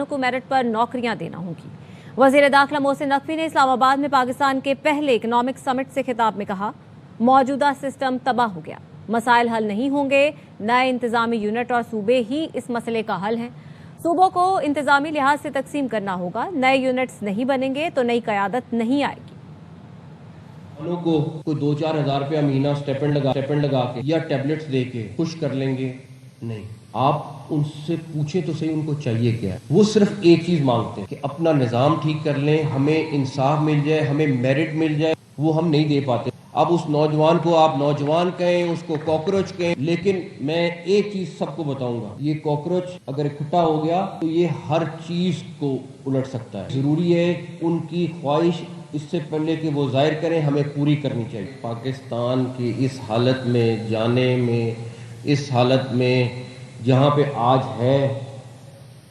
को मेरिट पर नौकरियां देना होगी। वज़ीर दाखिला मोहसिन नकवी ने इस्लामाबाद में पाकिस्तान के पहले इकनॉमिक समिट से खिताब में कहा, मौजूदा सिस्टम तबाह हो गया, मसाइल हल नहीं होंगे, नए इंतजामी यूनिट और सूबे ही इस मसले का हल हैं। सूबों को इंतजामी लिहाज से तकसीम करना होगा, नए यूनिट्स नहीं बनेंगे तो नई क़यादत नहीं आएगी। को कोई 2-4 हज़ार रुपया महीना स्टेपेंड लगा के या टैबलेट्स दे के खुश कर लेंगे, नहीं। आप उनसे पूछें तो सही उनको चाहिए क्या है। वो सिर्फ एक चीज़ मांगते हैं कि अपना निज़ाम ठीक कर लें, हमें इंसाफ मिल जाए, हमें मेरिट मिल जाए। वो हम नहीं दे पाते। अब उस नौजवान को आप नौजवान कहें, उसको कॉकरोच कहें, लेकिन मैं एक चीज़ सबको बताऊंगा, ये कॉकरोच अगर इकट्ठा हो गया तो ये हर चीज़ को उलट सकता है। ज़रूरी है उनकी ख्वाहिश इससे पहले कि वो जाहिर करें, हमें पूरी करनी चाहिए। पाकिस्तान की इस हालत में जाने में, इस हालत में जहाँ पे आज है,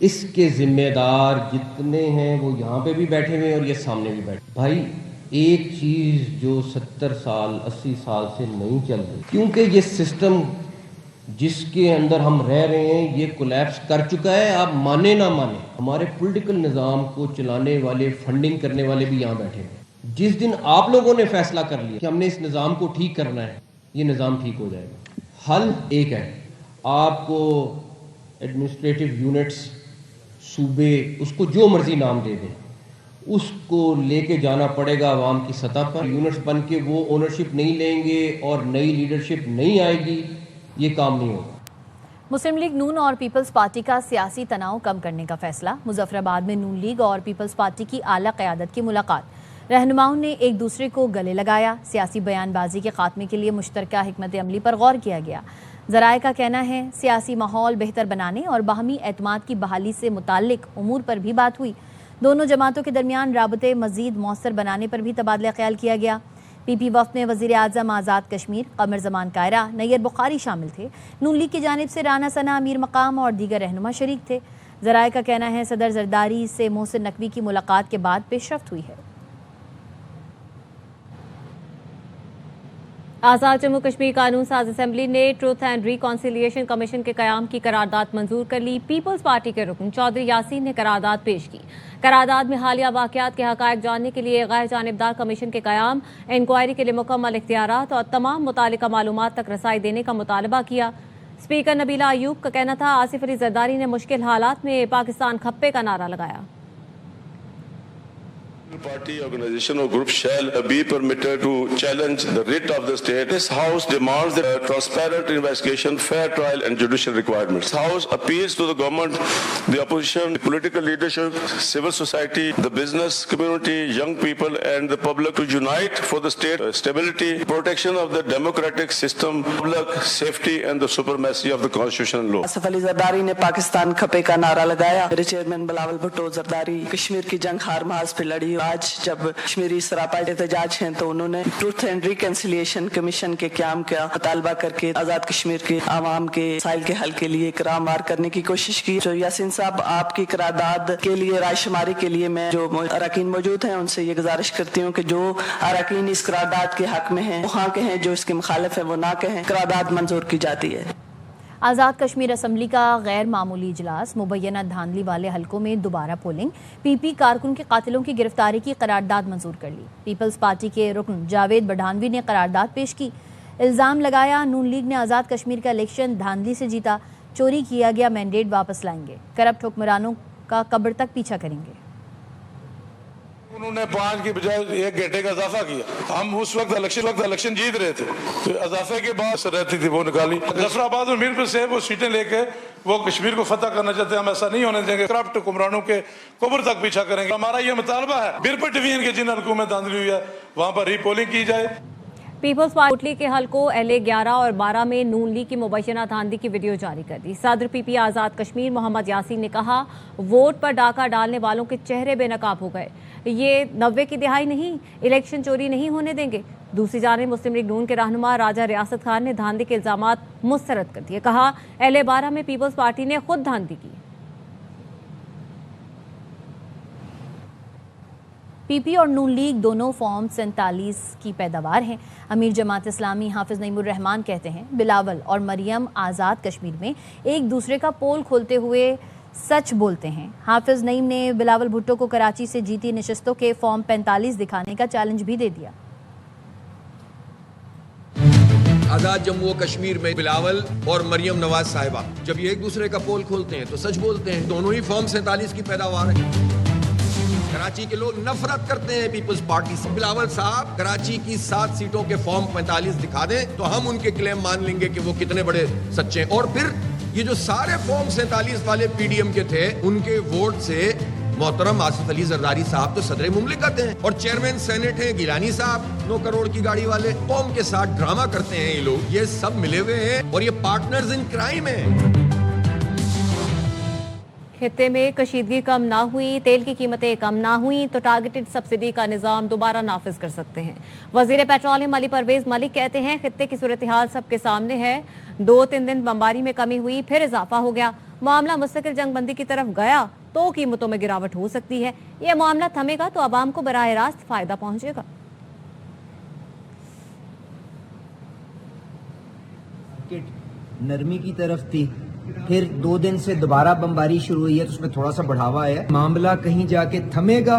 इसके जिम्मेदार जितने हैं वो यहाँ पे भी बैठे हुए हैं और ये सामने भी बैठे। भाई एक चीज़ जो 70 साल 80 साल से नहीं चल रही, क्योंकि ये सिस्टम जिसके अंदर हम रह रहे हैं ये कोलैप्स कर चुका है। आप माने ना माने, हमारे पॉलिटिकल निज़ाम को चलाने वाले, फंडिंग करने वाले भी यहाँ बैठे हैं। जिस दिन आप लोगों ने फैसला कर लिया कि हमने इस निज़ाम को ठीक करना है, ये निज़ाम ठीक हो जाएगा। हल एक है, आपको एडमिनिस्ट्रेटिव यूनिट्स, सूबे, उसको जो मर्जी नाम दे दें, उसको लेके जाना पड़ेगा अवाम की सतह पर। यूनिट्स बन के वो ओनरशिप नहीं लेंगे और नई लीडरशिप नहीं आएगी, ये काम नहीं होगा। मुस्लिम लीग नून और पीपल्स पार्टी का सियासी तनाव कम करने का फैसला। मुजफ्फराबाद में नून लीग और पीपल्स पार्टी की आला क़यादत की मुलाकात। रहनुमाओं ने एक दूसरे को गले लगाया। सियासी बयानबाजी के खात्मे के लिए मुश्तरका हिकमत अमली पर गौर किया गया। ज़राए का कहना है सियासी माहौल बेहतर बनाने और बाहमी एतमाद की बहाली से मुताल्लिक उमूर पर भी बात हुई। दोनों जमातों के दरमियान राबते मज़ीद मौसर बनाने पर भी तबादला ख्याल किया गया। पीपी वफ़द में वज़ीर आज़म आज़ाद कश्मीर, क़मर ज़मान कायरा, नैयर बुखारी शामिल थे। नून लीग की जानिब से राना सना, अमीर मकाम और दीगर रहनुमा शरीक थे। ज़राए का कहना है सदर जरदारी से मोहसिन नकवी की मुलाकात के बाद पेशरफ्त हुई है। आज़ाद जम्मू कश्मीर कानून साज असम्बली ने ट्रुथ एंड रिकॉन्सिलिएशन कमीशन के क़याम की करारदाद मंजूर कर ली। पीपल्स पार्टी के रुकन चौधरी यासीन ने करारदाद पेश की। करारदाद में हालिया वाक़यात के हक़ाइक़ जानने के लिए गैर जानिबदार कमीशन के क़याम, इंक्वायरी के लिए मुकम्मल इख्तियारात और तमाम मुतालिका मालूमात तक रसाई देने का मुतालबा किया। स्पीकर नबीला अयूब का कहना था आसिफ अली जरदारी ने मुश्किल हालात में पाकिस्तान खप्पे का नारा लगाया। Party, organization or group shall be permitted to challenge the writ of the state. This House demands the transparent investigation, fair trial and judicial requirements. This House appeals to the government, the opposition, the political leadership, civil society, the business community, young people and the public to unite for the state stability, protection of the democratic system, public safety and the supremacy of the constitution and law. Asif Ali Zardari ने पाकिस्तान खपे का नारा लगाया। मेरे chairman Bilawal Bhutto Zardari Kashmir की जंग हार महाज पे लड़ी। आज जब कश्मीरी सरापा एहतजाज हैं तो उन्होंने ट्रूथ एंड रिकन्सिलिएशन कमीशन के क़याम का मुतालबा करके आज़ाद कश्मीर के आवाम के मसाइल के हल के लिए करारदाद करने की कोशिश की। तो यासीन साहब, आपकी करारदाद के लिए रायशुमारी के लिए मैं जो अरकान मौजूद हैं उनसे ये गुजारिश करती हूँ कि जो अरकान इस करारदाद के हक में हैं वो हाँ कहें, जो इसके मुखालिफ है वो ना कहें। करारदाद मंजूर की जाती है। आज़ाद कश्मीर असम्बली का गैर मामूली इजलास। मुबैना धांधली वाले हलकों में दोबारा पोलिंग। पीपी कारकुन के कातिलों की गिरफ्तारी की करारदाद मंजूर कर ली। पीपल्स पार्टी के रुकन जावेद बढानवी ने करारदाद पेश की। इल्ज़ाम लगाया नून लीग ने आज़ाद कश्मीर का इलेक्शन धांधली से जीता, चोरी किया गया मैंडेट वापस लाएंगे, करप्ट हुक्मरानों का कब्र तक पीछा करेंगे। उन्होंने 5 की बजाय 1 घंटे का इजाफा किया। हम उस वक्त इलेक्शन जीत रहे थे, तो इजाफे के बाद रहती थी वो निकाली। मुजफ्फराबाद और मीरपुर से वो सीटें लेके वो कश्मीर को फतह करना चाहते हैं। हम ऐसा नहीं होने देंगे। करप्ट हुक्मरानों के कब्र तक पीछा करेंगे। हमारा ये मुतालबा है मीरपुर डिवीजन के जिन हल्कों में धांधली हुई है वहाँ पर रीपोलिंग की जाए। पीपल्स पार्टी के हलकों LA 11 और 12 में नून लीग की मुबैना धांधली की वीडियो जारी कर दी। सदर पीपी आज़ाद कश्मीर मोहम्मद यासीन ने कहा वोट पर डाका डालने वालों के चेहरे बेनकाब हो गए। ये 90 की दिहाई नहीं, इलेक्शन चोरी नहीं होने देंगे। दूसरी जानिब मुस्लिम लीग नून के रहनुमा राजा रियासत खान ने धांधली के इल्जामात मुस्तरद कर दिए। कहा LA 12 में पीपल्स पार्टी ने खुद धांधली की। पीपी और नून लीग दोनों फॉर्म 47 की पैदावार हैं। अमीर जमात इस्लामी हाफिज नईमुर रहमान कहते हैं बिलावल और मरियम आज़ाद कश्मीर में एक दूसरे का पोल खोलते हुए सच बोलते हैं। हाफिज नईम ने बिलावल भुट्टो को कराची से जीती नशस्तों के फॉर्म 45 दिखाने का चैलेंज भी दे दिया। आजाद जम्मू और कश्मीर में बिलावल और मरियम नवाज साहिबा जब ये एक दूसरे का पोल खोलते हैं तो सच बोलते हैं। दोनों ही फॉर्म 47 की पैदावार है। कराची के लोग नफरत करते हैं पीपल्स पार्टी से। बिलावल साहब कराची की 7 सीटों के फॉर्म 45 दिखा दें तो हम उनके क्लेम मान लेंगे कि वो कितने बड़े सच्चे हैं। और फिर ये जो सारे फॉर्म 47 वाले पीडीएम के थे उनके वोट से मोहतरम आसिफ अली जरदारी साहब तो सदर मुमलिकत हैं और चेयरमैन सेनेट हैं गिलानी साहब 9 करोड़ की गाड़ी वाले। कौम के साथ ड्रामा करते हैं ये लोग। ये सब मिले हुए हैं और ये पार्टनर्स इन क्राइम हैं। खित्ते में कशीदगी कम ना हुई, तेल की कीमतें कम ना हुई तो टारगेटेड सब्सिडी का निजाम दोबारा नाफिज कर सकते हैं। वजीर पेट्रोलियम अली परवेज मलिक कहते हैं खित्ते की सूरत हाल सबके सामने है। 2-3 दिन बमबारी में कमी हुई, फिर इजाफा हो गया। मामला मुस्तकिल जंगबंदी की तरफ गया तो कीमतों में गिरावट हो सकती है। यह मामला थमेगा तो आवाम को बराह रास्त फायदा पहुंचेगा। नरमी की तरफ थी, फिर 2 दिन से दोबारा बमबारी शुरू हुई है तो उसमें थोड़ा सा बढ़ावा आया। मामला कहीं जाके थमेगा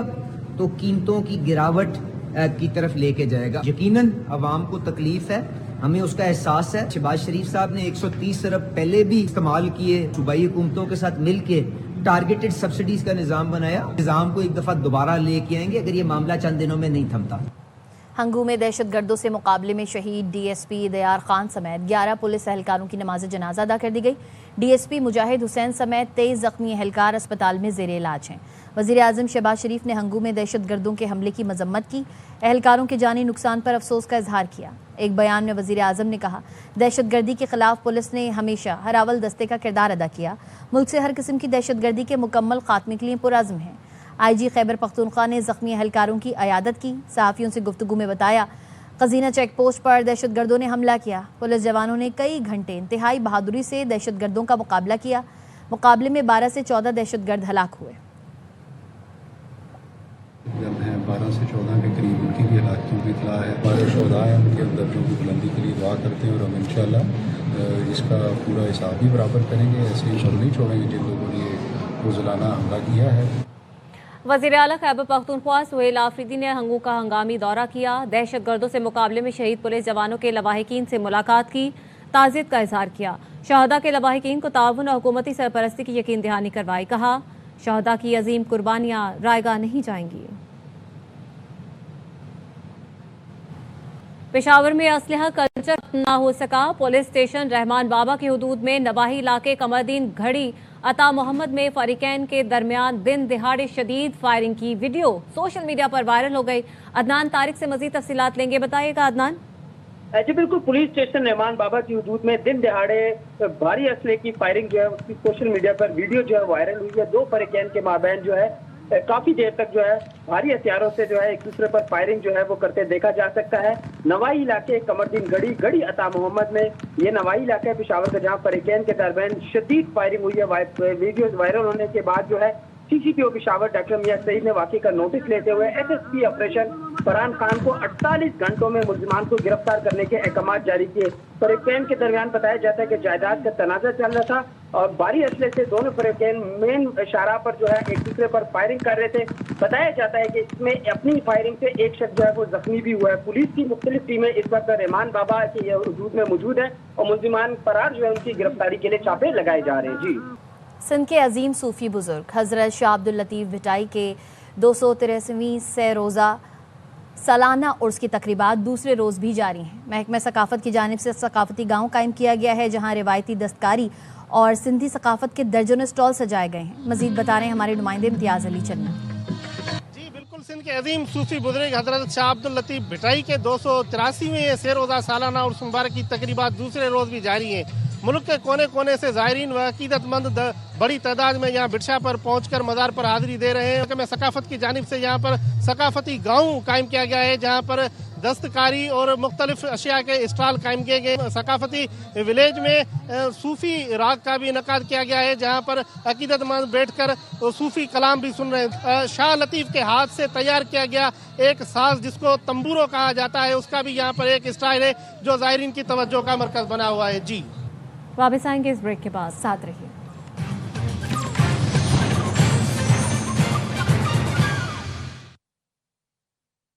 तो कीमतों की गिरावट की तरफ लेके जाएगा। यकीनन अवाम को तकलीफ है, हमें उसका एहसास है। शहबाज शरीफ साहब ने 130 अरब पहले भी इस्तेमाल किए, सूबाई हुकूमतों के साथ मिल के टारगेटेड सब्सिडीज का निज़ाम बनाया। निज़ाम को एक दफ़ा दोबारा लेके आएंगे अगर ये मामला चंद दिनों में नहीं थमता। हंगू में दहशतगर्दों से मुकाबले में शहीद डीएसपी दयार खान समेत 11 पुलिस एहलकारों की नमाज जनाजा अदा कर दी गई। डीएसपी मुजाहिद हुसैन समेत 23 जख्मी एहलकार अस्पताल में ज़ेर इलाज हैं। वज़ीर आज़म शहबाज शरीफ ने हंगू में दहशतगर्दों के हमले की मजम्मत की, एहलकारों के जानी नुकसान पर अफसोस का इजहार किया। एक बयान में वज़ीर आज़म ने कहा, दहशतगर्दी के खिलाफ पुलिस ने हमेशा हरावल दस्ते का किरदार अदा किया। मुल्क से हर किस्म की दहशतगर्दी के मुकम्मल खात्मे के लिए पुरअज़्म है। आईजी खैबर पख्तूनख्वा ने जख्मी एहलकारों की अयादत की। सहाफ़ियों से गुफ्तगू में बताया, खजीना चेक पोस्ट पर दहशतगर्दों ने हमला किया। पुलिस जवानों ने कई घंटे इंतहाई बहादुरी से दहशतगर्दों का मुकाबला किया। मुकाबले में 12 से 14 दहशतगर्द हलाक हुए। जब हैं 12 से 14 के करीब उनकी भी हलाकतों की इतला है। हमारे शोधा हैं उनके अंदर जो भी बुलंदी के लिए दुआ करते हैं और हम इंशाअल्लाह इसका पूरा हिसाब भी बराबर करेंगे। ऐसे ही नहीं छोड़ेंगे जिन लोगों ने रोज़ाना हमला किया है। वज़ीर आला खैबर पख्तूनख्वा सुहेल आफरीदी ने हंगू का हंगामी दौरा किया। दहशतगर्दों से मुकाबले में शहीद पुलिस जवानों के लवाहिकीन से मुलाकात की, ताज़ियत का इजहार किया। शहदा के लवाहिकीन को ताउन और हुकूमती सरपरस्ती की यकीन दहानी करवाई। कहा, शहदा की अजीम कुर्बानियाँ रायगा नहीं जाएंगी। पेशावर में असलहा कल्चर न हो सका। पुलिस स्टेशन रहमान बाबा की हदूद में नवाही इलाके कमरदीन घड़ी अता मोहम्मद में फरीकैन के दरमियान दिन दिहाड़े शदीद फायरिंग की वीडियो सोशल मीडिया पर वायरल हो गई। अदनान तारिक से मजीद तफसीलात लेंगे, बताइएगा अदनान। जी बिल्कुल, पुलिस स्टेशन रहमान बाबा की हदूद में दिन दिहाड़े भारी असले की फायरिंग जो है उसकी सोशल मीडिया पर वीडियो जो है वायरल हुई है। 2 फरीकैन के माबैन जो है काफी देर तक जो है भारी हथियारों से जो है एक दूसरे पर फायरिंग जो है वो करते देखा जा सकता है। नवाई इलाके कमरदीन गढ़ी अता मोहम्मद में, ये नवाई इलाका है पेशावर का जहाँ फरीकैन के दरमियान शदीद फायरिंग हुई है। वीडियो वायरल होने के बाद जो है सीसीपीओ पेशावर डॉक्टर मियां सईद ने वाकई का नोटिस लेते हुए एसएसपी ऑपरेशन फरहान खान को 48 घंटों में मुलजिमान को गिरफ्तार करने के अहकाम जारी किए। फरीकैन के दरमियान बताया जाता है कि जायदाद का तनाजा चल रहा था और भारी असले से दोनों फरीकैन मेन इशारा पर जो है एक दूसरे पर फायरिंग कर रहे थे। बताया जाता है कि इसमें अपनी फायरिंग से एक शख्स जो है वो जख्मी भी हुआ है। पुलिस की मुख्तलिफ टीमें इस वक्त रहमान बाबा की हदूद में मौजूद है और मुलजिमान फरार जो है उनकी गिरफ्तारी के लिए छापे लगाए जा रहे हैं। जी, सिंध के अजीम सूफी बुजुर्ग हजरत शाह अब्दुल लतीफ़ भिटाई के 283वीं सह रोज़ा सालाना उर्स की तकरीबात दूसरे रोज़ भी जारी हैं। महकमा सकाफ़त की जानिब से सकाफ़ती गांव कायम किया गया है जहां रिवायती दस्तकारी और सिंधी सकाफ़त के दर्जनों स्टॉल सजाए गए हैं। मज़ीद बता रहे हैं हमारे नुमाइंदे इम्तियाज़ अली चन्ना। जी बिल्कुल, सिंध के अजीम सूफी बुजुर्ग हजरत शाह अब्दुल लतीफ़ भिटाई के 283वें सह रोज़ा सालाना उर्स मुबारक की तकरीबात दूसरे रोज़ भी जारी हैं। मुल्क के कोने कोने से ज़ायरीन व अकीदतमंद बड़ी तादाद में यहाँ बिरशा पर पहुँचकर मज़ार पर हाज़िरी दे रहे हैं। में सकाफ़त की जानिब से यहाँ पर सकाफ़ती गाँव कायम किया गया है जहाँ पर दस्तकारी और मुख्तलिफ अशिया के स्टॉल कायम किए गए। सकाफ़ती विलेज में सूफ़ी राग का भी इनकाद किया गया है जहाँ पर अकीदतमंद बैठ कर सूफ़ी कलाम भी सुन रहे हैं। शाह लतीफ़ के हाथ से तैयार किया गया एक साज जिसको तंबूरो कहा जाता है उसका भी यहाँ पर एक स्टाइल है जो ज़ायरीन की तवज्जो का मरकज़ बना हुआ है। जी, वापस आएंगे इस ब्रेक के बाद, साथ रहिए।